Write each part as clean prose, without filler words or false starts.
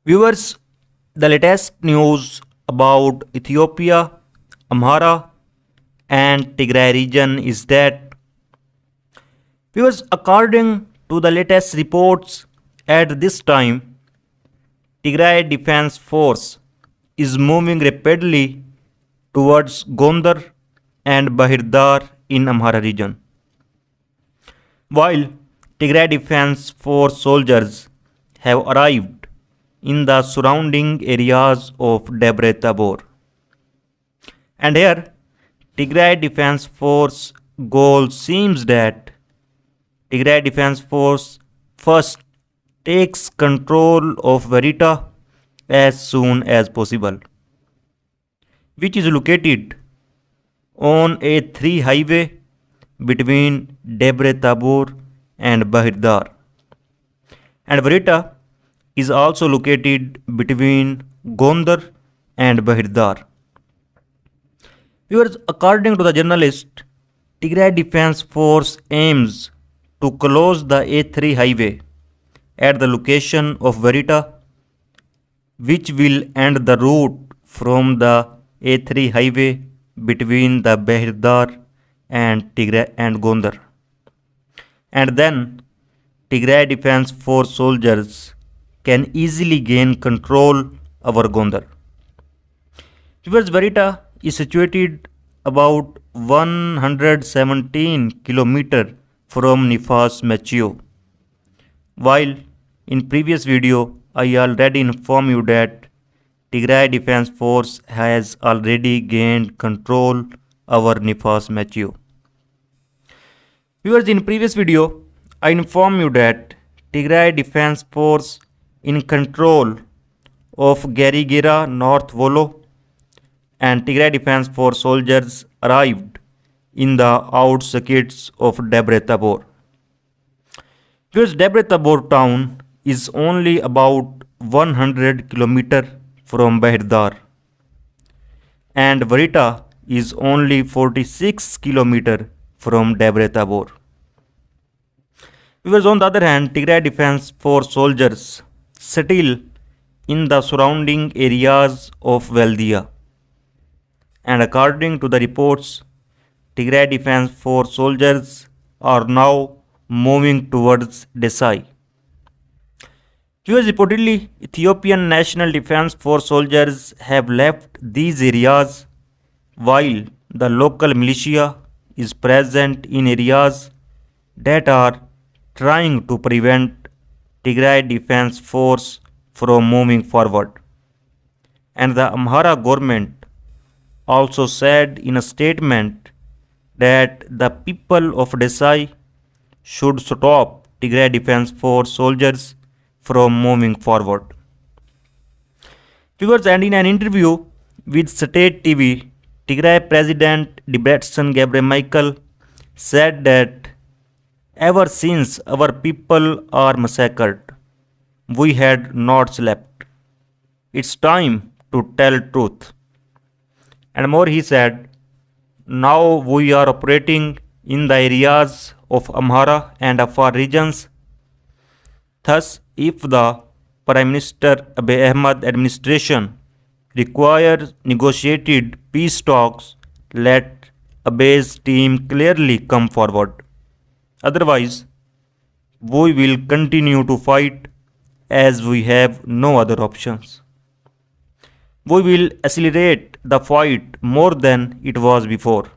Viewers, the latest news about Ethiopia, Amhara, and Tigray region is that, viewers, according to the latest reports, at this time, Tigray Defense Force is moving rapidly towards Gondar and Bahirdar in Amhara region, while Tigray Defense Force soldiers have arrived in the surrounding areas of Debre Tabor. And here, Tigray Defense Force goal seems that Tigray Defense Force first takes control of Verita as soon as possible, which is located on A3 highway between Debre Tabor and Bahirdar. And Verita is also located between Gondar and Bahirdar. Viewers, according to the journalist, Tigray Defense Force aims to close the A3 highway at the location of Verita, which will end the route from the A3 highway between the Bahirdar and Tigray and Gondar. And then Tigray Defense Force soldiers can easily gain control over Gondar. Viewers, Verita is situated about 117 km from Nifas Machio. While in previous video I already informed you that Tigray Defense Force has already gained control over Nifas Machio. Viewers, in previous video I informed you that Tigray Defense Force in control of Garigera North Volo and Tigray Defense Force soldiers arrived in the outskirts of Debre Tabor. Because Debre Tabor town is only about 100 km from Bahirdar and Verita is only 46 km from Debre Tabor. Because on the other hand, Tigray Defense Force soldiers settle in the surrounding areas of Valdia. And according to the reports, Tigray Defense Force soldiers are now moving towards Desai. Reportedly, Ethiopian National Defense Force soldiers have left these areas while the local militia is present in areas that are trying to prevent Tigray Defense Force from moving forward. And the Amhara government also said in a statement that the people of Desai should stop Tigray Defense Force soldiers from moving forward. Viewers, and in an interview with State TV, Tigray President Debretsion Gebremichael said that ever since our people are massacred, we had not slept. It's time to tell truth. And more, he said, now we are operating in the areas of Amhara and Afar regions. Thus, if the Prime Minister Abiy Ahmed administration requires negotiated peace talks, let Abiy's team clearly come forward. Otherwise, we will continue to fight as we have no other options. We will accelerate the fight more than it was before.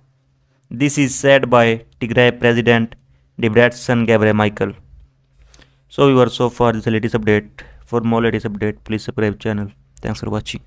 This is said by Tigray President Debretsion Gebremichael. So, so far this is the latest update. For more latest update, please subscribe channel. Thanks for watching.